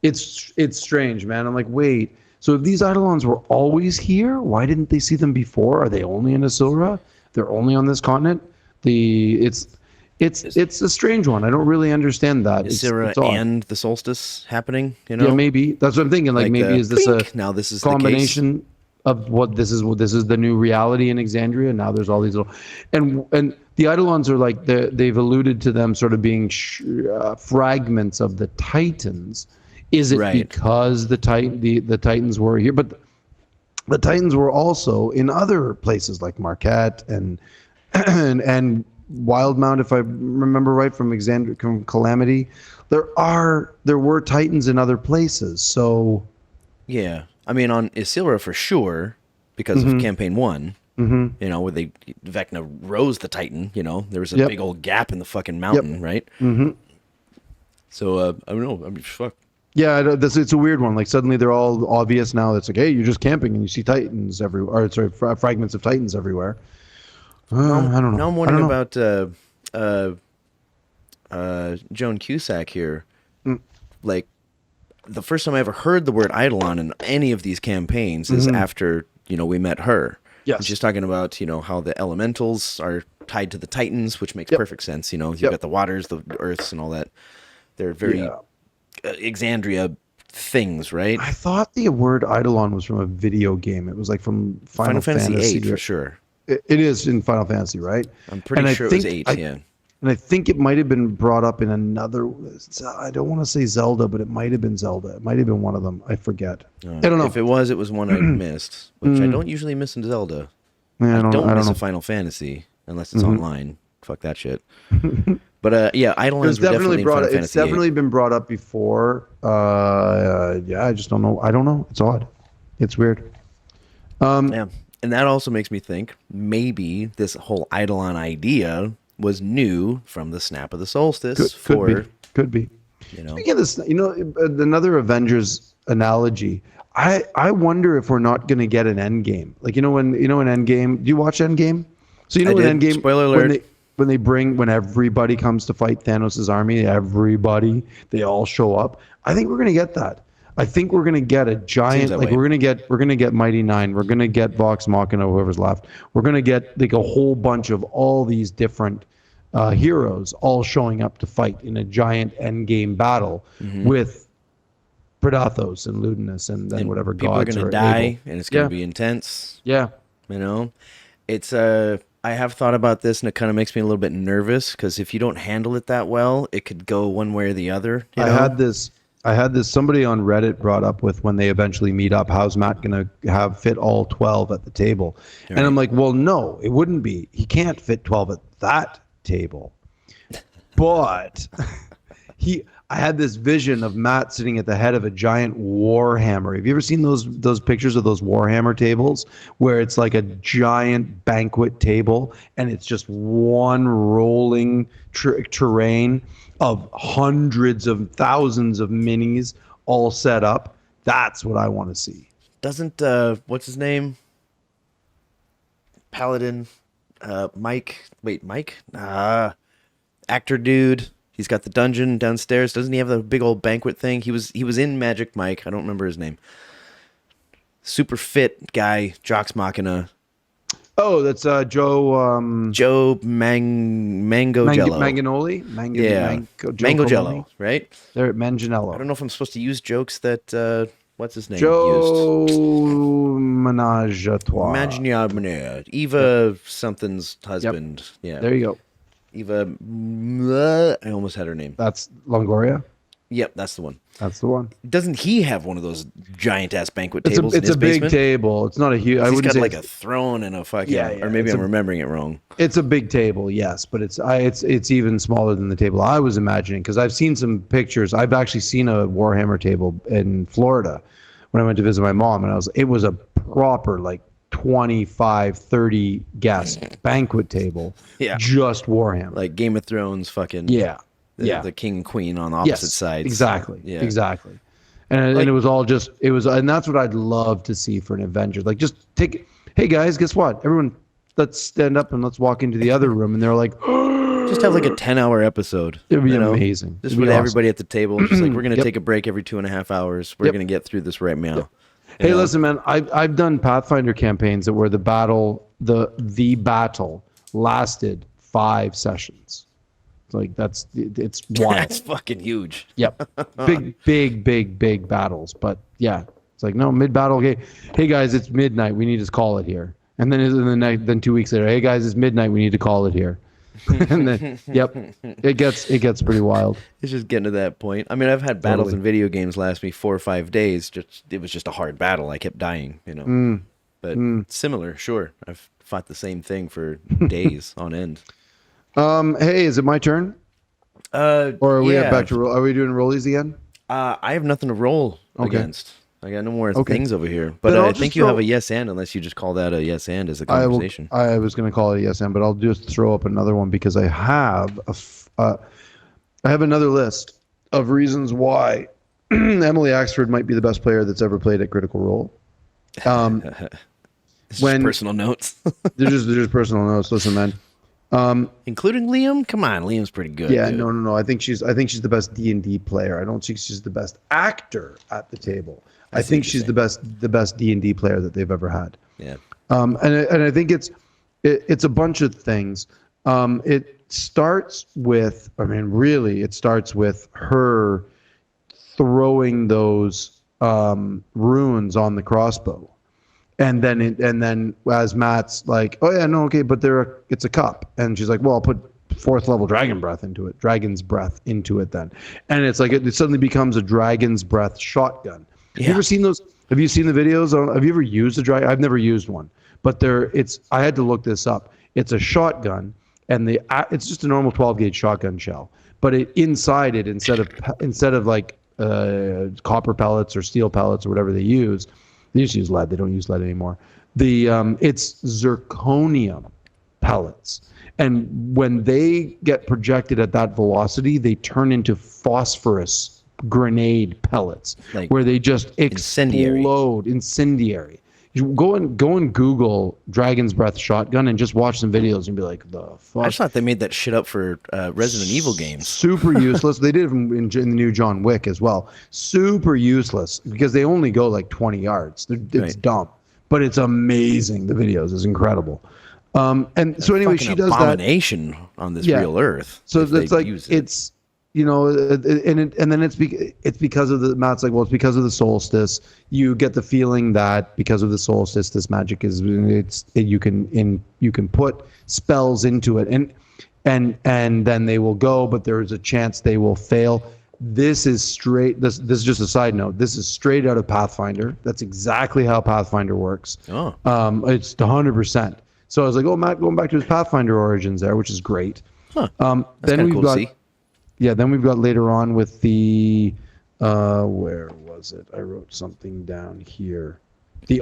It's strange, man. I'm like, wait. So if these Eidolons were always here, why didn't they see them before? Are they only in Asilra? They're only on this continent? It's a strange one. I don't really understand that. Is there and the solstice happening? Yeah, maybe. That's what I'm thinking. Like maybe is this now this is combination the of what this is? What this is the new reality in Exandria. Now there's all these little, and the Eidolons are like they've alluded to them sort of being fragments of the Titans. Is it because the Titans were here? But the Titans were also in other places like Marquette and and Wildmount, if I remember right, from Calamity. There were Titans in other places. So yeah, I mean on Isilra for sure because of campaign 1. You know, where Vecna rose the Titan. You know, there was a big old gap in the fucking mountain, right? So I don't know. I mean, fuck. Yeah, it's a weird one. Like suddenly they're all obvious now. It's like, hey, you're just camping and you see Titans everywhere. Or sorry, fragments of Titans everywhere. I don't know. Now I'm wondering about Joan Cusack here. Like, the first time I ever heard the word Eidolon in any of these campaigns is after, you know, we met her. Yes. And she's talking about, you know, how the elementals are tied to the Titans, which makes perfect sense. You know, you've got the waters, the earths, and all that. They're very Exandria things, right? I thought the word Eidolon was from a video game. It was like from Final Fantasy VIII for sure. It is in Final Fantasy, right? I'm pretty sure it was 8, yeah. And I think it might have been brought up in another. I don't want to say Zelda, but it might have been Zelda. It might have been one of them. I forget. I don't know. If it was one I missed, which I don't usually miss in Zelda. Yeah, I don't miss a Final Fantasy unless it's online. Fuck that shit. But yeah, Eidolons were definitely brought up. It's definitely been brought up before. Yeah, I just don't know. I don't know. It's odd. It's weird. Yeah, and that also makes me think maybe this whole Eidolon idea was new from the snap of the solstice. Could be. You know, speaking of this, you know, another Avengers analogy. I wonder if we're not going to get an Endgame. Like in Endgame. Do you watch Endgame? So you know in Endgame. Spoiler alert. When everybody comes to fight Thanos' army, they all show up. I think we're going to get that. I think we're going to get a giant, we're going to get Mighty Nine. We're going to get Vox Machina, whoever's left. We're going to get like a whole bunch of all these different heroes all showing up to fight in a giant endgame battle with Predathos and Ludinus and then whatever people gods are going to die, and it's going to be intense. Yeah. You know, it's I have thought about this, and it kind of makes me a little bit nervous because if you don't handle it that well, it could go one way or the other. You know? I had this somebody on Reddit brought up with when they eventually meet up, how's Matt going to fit all 12 at the table? Right. And I'm like, well, no, it wouldn't be. He can't fit 12 at that table. But I had this vision of Matt sitting at the head of a giant Warhammer. Have you ever seen those pictures of those Warhammer tables where it's like a giant banquet table and it's just one rolling terrain of hundreds of thousands of minis all set up? That's what I want to see. Doesn't what's his name? Paladin, Mike. Wait, Mike? Actor dude. He's got the dungeon downstairs. Doesn't he have the big old banquet thing? He was in Magic Mike. I don't remember his name. Super fit guy, Jox Machina. Oh, that's Joe Mangojello. Manganoli? Mangojello, right? They're at Manganiello. I don't know if I'm supposed to use jokes that what's his name Joe used. Menage a Trois. Menage. Eva something's husband. Yep. Yeah. There you go. Eva, I almost had her name. That's Longoria? Yep, that's the one. That's the one. Doesn't he have one of those giant ass banquet tables in his basement? It's a big basement? table. It's not a huge. He's got like a throne and a fucking. Yeah, or maybe I'm remembering it wrong. It's a big table, yes, but it's even smaller than the table I was imagining because I've seen some pictures. I've actually seen a Warhammer table in Florida when I went to visit my mom, and it was a proper like 25, 30 guest banquet table. Yeah. Just Warhammer. Like Game of Thrones fucking. Yeah. The king and queen on opposite sides. Exactly. Yeah. Exactly. And it was all and that's what I'd love to see for an Avengers. Like just hey guys, guess what? Everyone, let's stand up and let's walk into the other room. And they're like, just have like a 10-hour episode. It'd be amazing. Just with everybody at the table. Just like, we're going to take a break every 2.5 hours. We're going to get through this right now. Yep. Hey, listen, man, I've done Pathfinder campaigns that where the battle lasted 5 sessions. Like it's wild. That's fucking huge. Yep. big battles. But yeah, it's like, no, mid-battle. Okay. Hey guys, it's midnight. We need to call it here. And then 2 weeks later, hey guys, it's midnight. We need to call it here. And then, yep, it gets pretty wild. It's just getting to that point. I mean, I've had battles in video games last me 4 or 5 days. It was just a hard battle. I kept dying, you know. but similar. Sure, I've fought the same thing for days on end. Hey, is it my turn? Or are we back to are we doing rollies again? I have nothing to roll against. I got no more things over here. But I think you have a yes and, unless you just call that a yes and as a conversation. I was going to call it a yes and, but I'll just throw up another one because I have another list of reasons why Emily Axford might be the best player that's ever played at Critical Role. When personal notes. there's just personal notes. Listen, man. Including Liam? Come on, Liam's pretty good. Yeah, dude. no. I think she's the best D&D player. I don't think she's the best actor at the table. I think she's the best D&D player that they've ever had. Yeah. And I think it's a bunch of things. It starts with her throwing those runes on the crossbow. And then as Matt's like, oh yeah, no, okay, but it's a cup. And she's like, well, I'll put 4th level dragon's breath into it then. And it's like, it suddenly becomes a dragon's breath shotgun. Have you ever seen those? Have you seen the videos? Have you ever used a dragon? I've never used one, but I had to look this up. It's a shotgun, and it's just a normal 12 gauge shotgun shell, but inside it, instead of like copper pellets or steel pellets or whatever they used to use lead. They don't use lead anymore. It's zirconium pellets. And when they get projected at that velocity, they turn into phosphorus grenade pellets, where they just explode. Incendiary. You go and Google Dragon's Breath shotgun and just watch some videos and be like, the fuck. I just thought they made that shit up for Resident Evil games. Super useless. They did it in the new John Wick as well. Super useless because they only go like 20 yards. It's dumb, but it's amazing. The videos is incredible. And so anyway, she does abomination on this real earth. So it's like it's. And then it's because of Matt's like, well, it's because of the solstice. You get the feeling that because of the solstice, this magic you can put spells into it, and then they will go, but there is a chance they will fail. This is straight. This is just a side note. This is straight out of Pathfinder. That's exactly how Pathfinder works. Oh, it's 100%. So I was like, oh, Matt, going back to his Pathfinder origins there, which is great. Huh. Then we've got. Yeah, then we've got later on with the, where was it? I wrote something down here. I've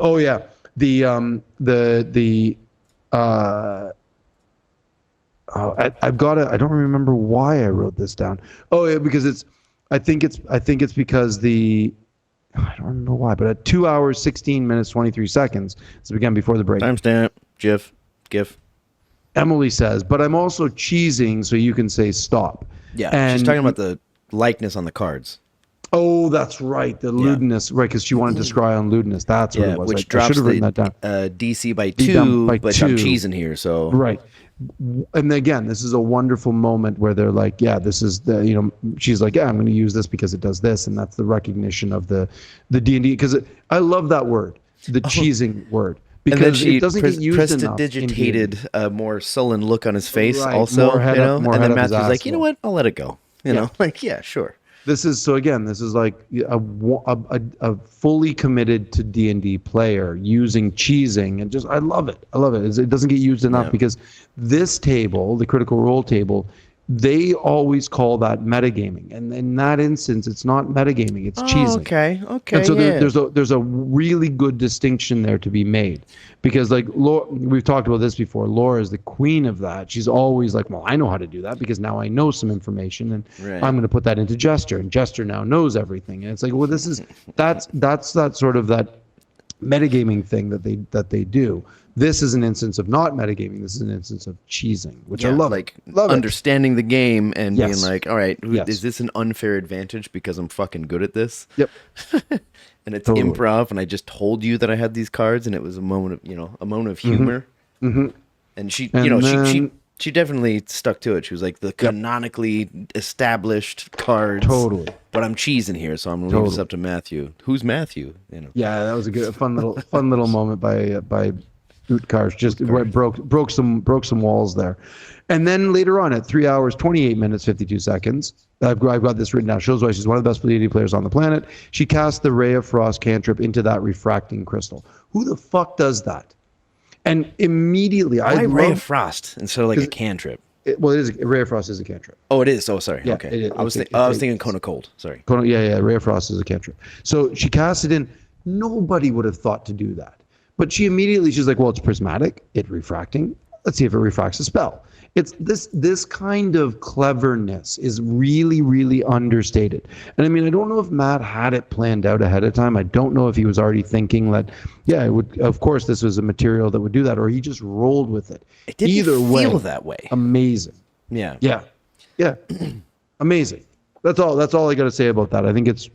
got it. I don't remember why I wrote this down. Oh yeah, because I think it's because I don't remember why, but at 2 hours, 16 minutes, 23 seconds, it's began before the break. Timestamp, GIF. Emily says, but I'm also cheesing so you can say stop. Yeah, and she's talking about the likeness on the cards. Oh, that's right. The lewdness, right, because she wanted to scry on lewdness. That's what it was. Which drops the DC by 2, but I'm cheesing here, so... Right. And again, this is a wonderful moment where they're like, yeah, this is she's like, yeah, I'm going to use this because it does this, and that's the recognition of the D&D, because I love that word, the cheesing word. Because it doesn't get used enough. Prestidigitated a more sullen look on his face, also, and then Matthew's like, you know what? I'll let it go. You know, like, yeah, sure. This is like a fully committed to D&D player using cheesing, and I love it. It doesn't get used enough because this table, the Critical Role table, they always call that metagaming, and in that instance, it's not metagaming; it's cheesing. Okay. And so there's a really good distinction there to be made, because like we've talked about this before. Laura is the queen of that. She's always like, well, I know how to do that because now I know some information, and I'm going to put that into Jester, and Jester now knows everything. And it's like, well, that's that sort of that metagaming thing that they do. This is an instance of not metagaming. This is an instance of cheesing, which I love. Like understanding the game and being like, all right, is this an unfair advantage because I'm fucking good at this? Yep. And it's improv, and I just told you that I had these cards, and it was a moment of humor. Mm-hmm. And she definitely stuck to it. She was like, the canonically established cards. Totally. But I'm cheesing here, so I'm going to leave this up to Matthew. Who's Matthew? Yeah, that was a fun little moment by Utkarsh just broke some walls there. And then later on at 3 hours, 28 minutes, 52 seconds, I've got this written down. Shows why she's one of the best D&D players on the planet. She cast the Ray of Frost cantrip into that refracting crystal. Who the fuck does that? And immediately, why Ray of Frost instead of like a cantrip? It is Ray of Frost is a cantrip. Oh, it is. Oh, sorry. Yeah, okay. I was thinking Cone of Cold. Sorry. Ray of Frost is a cantrip. So she cast it in. Nobody would have thought to do that. But she's like, well, it's prismatic. It's refracting. Let's see if it refracts a spell. It's this kind of cleverness is really, really understated. And I mean, I don't know if Matt had it planned out ahead of time. I don't know if he was already thinking that, yeah, it would. Of course, this was a material that would do that, or he just rolled with it. It didn't feel that way. Amazing. Yeah. Amazing. That's all I got to say about that. I think it's.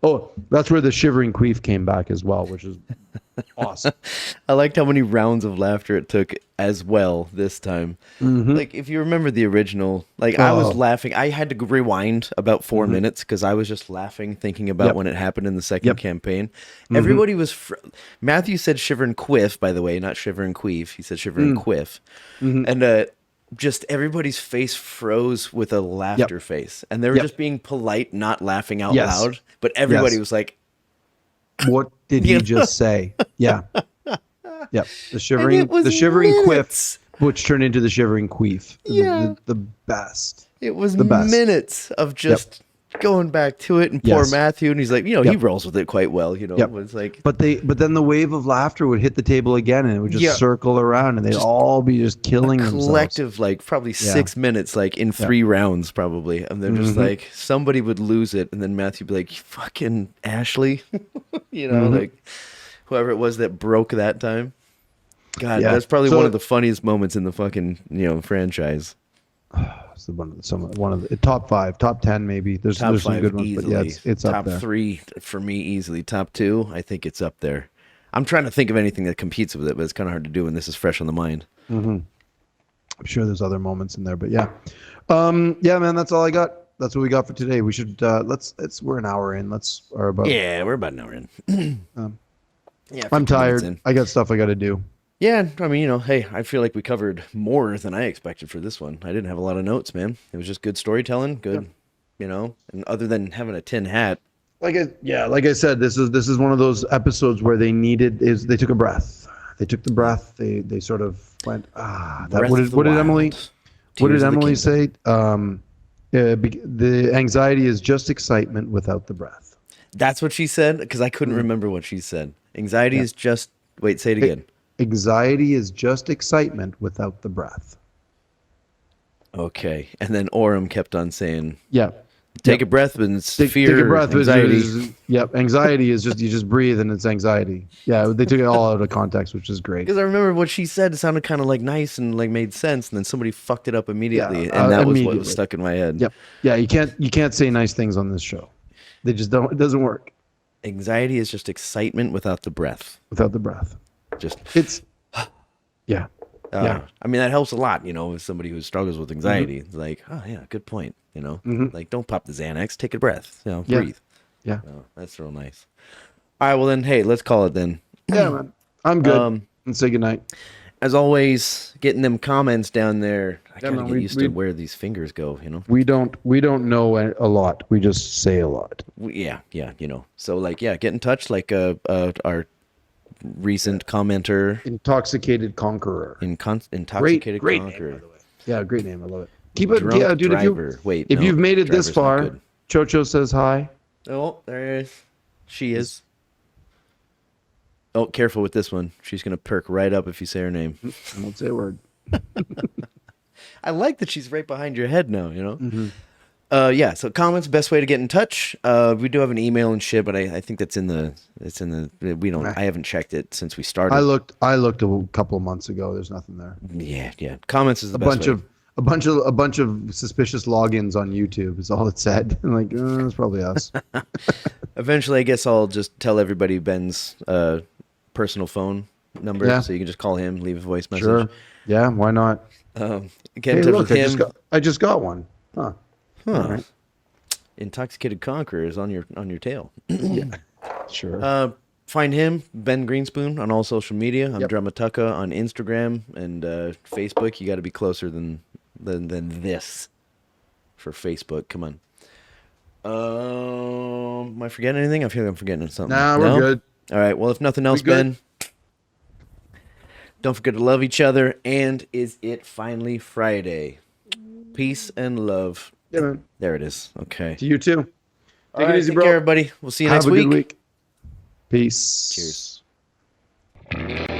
Oh, that's where the shivering queef came back as well, which is awesome. I liked how many rounds of laughter it took as well this time. Mm-hmm. Like, if you remember the original, like, I was laughing. I had to rewind about 4 minutes because I was just laughing, thinking about when it happened in the second campaign. Mm-hmm. Everybody was... Matthew said shiver and quiff, by the way, not shiver and queef. He said shiver and quiff. Mm-hmm. And just everybody's face froze with a laughter face. And they were just being polite, not laughing out loud. But everybody was like... What did he just say? Yeah. Yeah. The shivering quiff, which turned into the shivering queef. Yeah. The best. It was the best. Minutes of just going back to it, and poor Matthew, and he's like, he rolls with it quite well, It was like, but then the wave of laughter would hit the table again, and it would just circle around, and they'd all be just killing themselves. Collective, like probably 6 minutes, like in 3 rounds, probably, and they're just like, somebody would lose it, and then Matthew would be like, fucking Ashley, like whoever it was that broke that time. God, that's probably one of the funniest moments in the fucking franchise. It's one of the top 5, top 10 maybe. There's some good ones, easily. But it's up there. Top 3 for me easily. Top 2, I think it's up there. I'm trying to think of anything that competes with it, but it's kind of hard to do when this is fresh on the mind. Mm-hmm. I'm sure there's other moments in there, but man, that's all I got. That's what we got for today. We should we're an hour in. We're about an hour in. I'm tired. I got stuff I got to do. Yeah, I mean, hey, I feel like we covered more than I expected for this one. I didn't have a lot of notes, man. It was just good storytelling, good, and other than having a tin hat. Like I said, this is one of those episodes where they took a breath. They took the breath. They sort of went, what did Emily say? The anxiety is just excitement without the breath. That's what she said, because I couldn't remember what she said. Anxiety is just, wait, say it again. Anxiety is just excitement without the breath. Okay. And then Orem kept on saying, take a breath, and it's fear, take a breath, anxiety. Anxiety is just, you just breathe and it's anxiety. Yeah, they took it all out of context, which is great. Because I remember what she said, it sounded kind of like nice and like made sense, and then somebody fucked it up immediately, and that was what was stuck in my head. Yep. Yeah, you can't say nice things on this show. They just don't, it doesn't work. Anxiety is just excitement without the breath. Without the breath. It's I mean, that helps a lot, with somebody who struggles with anxiety. It's like, oh yeah, good point. Like, don't pop the Xanax, take a breath, breathe. Yeah. That's real nice. All right, well then, hey, let's call it then. Yeah, man. I'm good. And say goodnight. As always, getting them comments down there. I gotta get used to where these fingers go, We don't know a lot. We just say a lot. So like, get in touch, like our recent commenter, Intoxicated Conqueror. Intoxicated great Conqueror. Name, by the way. Yeah, great name. I love it. Keep it, dude. Driver. If you've made it this far, Chocho says hi. Oh, there is. She is. Oh, careful with this one. She's gonna perk right up if you say her name. I won't say a word. I like that she's right behind your head now. Mm-hmm. So comments, best way to get in touch. We do have an email and shit, but I think it's in the I haven't checked it since we started. I looked a couple of months ago. There's nothing there. Yeah. Comments is the best way. A bunch of suspicious logins on YouTube is all it said. I'm like, it's probably us. Eventually, I guess I'll just tell everybody Ben's personal phone number, so you can just call him, leave a voice message. Sure. Yeah, why not? Get in touch with him. I just got one. Huh. Right. Intoxicated Conqueror is on your tail. Yeah. Sure. find him, Ben Greenspoon, on all social media. I'm drummatucka on Instagram and Facebook. You got to be closer than this for Facebook. Come on. Am I forgetting anything? I feel like I'm forgetting something. Nah, we're good. All right. Well, if nothing else, Ben, don't forget to love each other. And is it finally Friday? Peace and love. Yeah, man. There it is. Okay. To you too. Take it easy, take bro. care, everybody. We'll see you next week. Good week. Peace. Cheers.